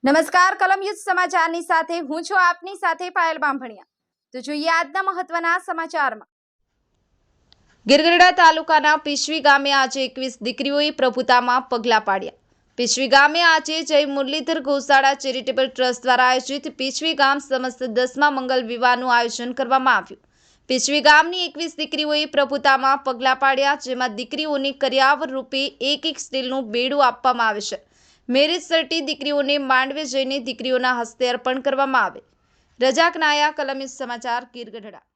નમસ્કાર કલમ યુદ્ધ સમાચારની સાથે હું છું આપની સાથે પાયલ બામભણિયા। તો જોઈએ આજના મહત્વના સમાચારમાં। ગીરગઢડા તાલુકાના પીશવી ગામે આજે 21 દીકરીઓએ પ્રભુતામાં પગલાં પાડ્યા। પીશવી ગામે આજે જય મુરલીધર ગૌશાળા ચેરિટેબલ ટ્રસ્ટ દ્વારા આયોજિત પીશવી ગામ સમસ્ત 10મા મંગલ વિવાહનું આયોજન કરવામાં આવ્યું। પીશવી ગામની 21 દીકરીઓએ પ્રભુતામાં પગલાં પાડ્યા, જેમાં દીકરીઓને કર્યાવર રૂપે એક સ્ટીલનું બેડું આપવામાં આવે છે। મેરેજ સર્ટી દીકરીઓને માંડવે જઈને દીકરીઓના હસ્તે અર્પણ કરવામાં આવે। રજાક નાયા, કલમ યુદ્ધ સમાચાર, ગીરગઢડા।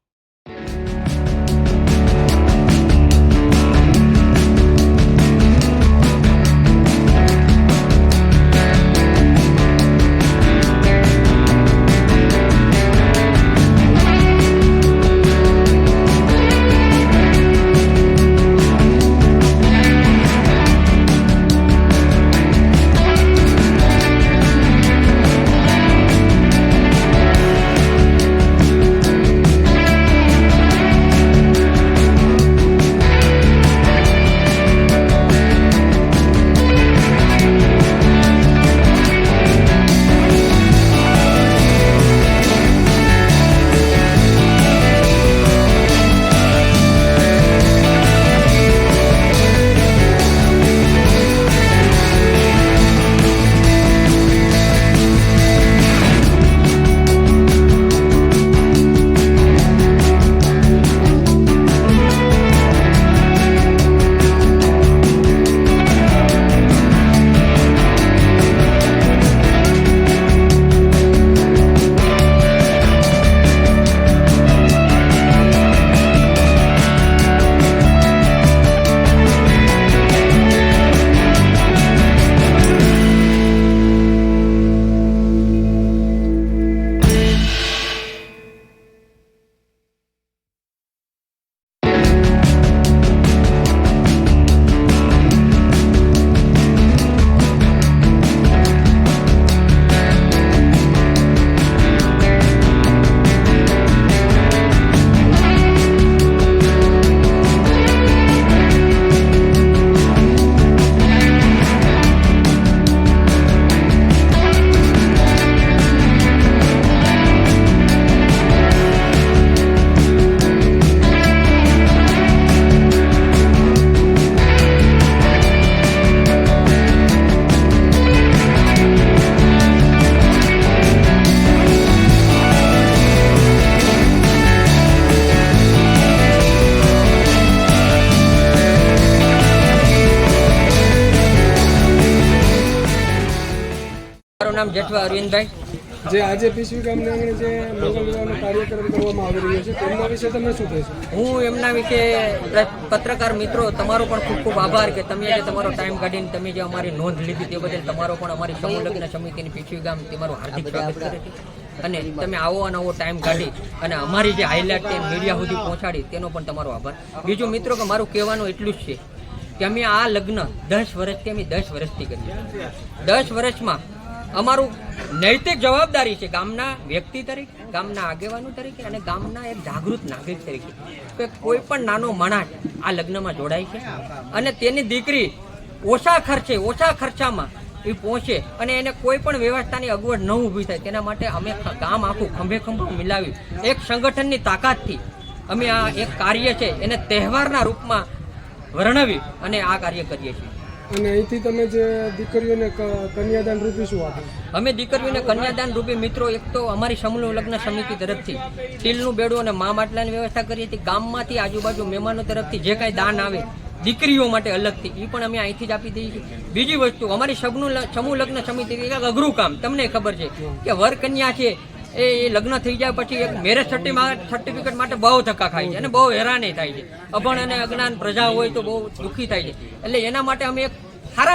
નામ જેઠવા અરવિંદભાઈ। જે આજે પીશવી ગામના આંગણે જે મંગલ વિવાહનો કાર્યક્રમ કરવામાં આવી રહ્યો છે તેમના વિશે તમે શું કહેશો? હું એમના વિશે પત્રકાર મિત્રો તમારો પણ ખૂબ ખૂબ આભાર કે તમે જે તમારો ટાઈમ કાઢીને તમે જે અમારી નોંધ લીધી તે બદલ તમારો પણ અમારી સમૂહ લગ્ન સમિતિની પીશવી ગામ તમારું હાર્દિક સ્વાગત કરે છે। અને તમે આવો ટાઈમ કાઢી અને અમારી જે હાઇલાઇટ મીડિયા સુધી પહોંચાડી તેનો પણ તમારો આભાર। બીજું મિત્રો કે મારું કહેવાનું એટલું જ છે કે અમે આ લગ્ન 10 વર્ષથી અમે 10 વર્ષથી કરીએ। 10 વર્ષમાં અમારું નૈતિક જવાબદારી છે ગામના વ્યક્તિ તરીકે, ગામના આગેવાનો તરીકે અને ગામના એક જાગૃત નાગરિક તરીકે કે કોઈ પણ નાનો માણસ આ લગ્નમાં જોડાય છે અને તેની દીકરી ઓછા ખર્ચામાં એ પહોંચે અને એને કોઈ પણ વ્યવસ્થાની અગવડ ન ઊભી થાય તેના માટે અમે ગામ આખું ખંભે મિલાવી એક સંગઠનની તાકાતથી અમે આ એક કાર્ય છે એને તહેવારના રૂપમાં વર્ણવી અને આ કાર્ય કરીએ છીએ। અને અહીંથી તમે જે દીકરીઓને કન્યાદાન રૂપી શું આપો? અમે દીકરીઓને કન્યાદાન રૂપી મિત્રો એક તો અમારી સમૂહ લગ્ન સમિતિ તરફથી સ્ટીલનું બેડું અને મા માટલાની વ્યવસ્થા કરીએ છીએ। ગામમાંથી આજુબાજુ મહેમાનો તરફથી જે કાંઈ દાન આવે દીકરીઓ માટે અલગથી એ પણ અમે અહીંથી જ આપી દઈએ છીએ। બીજી વસ્તુ અમારી સમૂહ લગ્ન સમિતિ એક અઘરું કામ, તમને ખબર છે કે વર કન્યા છે એ લગ્ન થઈ જાય પછી એક મેરેજ સર્ટિફિકેટ માટે બહુ ધક્કા ખાય છે અને બહુ હેરાની થાય છે। અભણ અને અજ્ઞાન પ્રજા હોય તો બહુ દુઃખી થાય છે। એટલે એના માટે અમે એક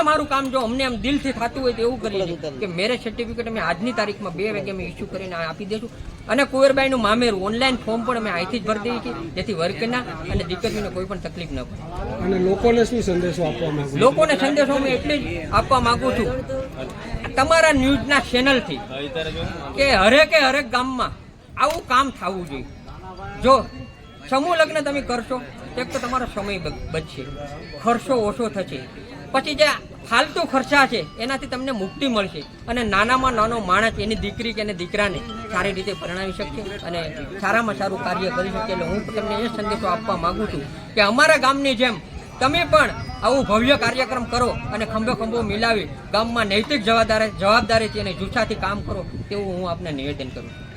મારું કામ જો અમને આમ દિલથી થતું હોય તો એવું કરીએ છીએ કે મેરેજ સર્ટિફિકેટ અમે આજની તારીખમાં 2 વાગે અમે ઇસ્યુ કરીને આપી દઈશું। અને કુંવરબાઈનું મામેરું ઓનલાઈન ફોર્મ પણ અમે અહીંથી જ ભરી દઈએ છીએ જેથી વર્કના અને દીકરીઓને કોઈ પણ તકલીફ ન પડે। અને લોકોને શું સંદેશો આપવા માંગુ? લોકોને સંદેશો હું એટલે જ આપવા માંગુ છું તમારા ન્યૂઝના ચેનલથી કે હરેક ગામમાં આવું કામ થવું જોઈએ। જો સમૂહ લગ્ન તમે કરશો એક તો તમારો સમય બચશે, ખર્ચો ઓછો થશે, પછી જે ફાલતુ ખર્ચા છે એનાથી તમને મુક્તિ મળશે અને નાનામાં નાનો માણસ એની દીકરી કે એની દીકરાને સારી રીતે પરણાવી શકશે અને સારામાં સારું કાર્ય કરી શકશે. એટલે હું તમને એ સંદેશો આપવા માંગુ છું કે અમારા ગામની જેમ તમે પણ આવું ભવ્ય કાર્યક્રમ કરો અને ખંભે ખંભો મિલાવી ગામમાં નૈતિક જવાબદારીથી અને જુસ્સાથી કામ કરો તેવું હું આપને નિવેદન કરું છું.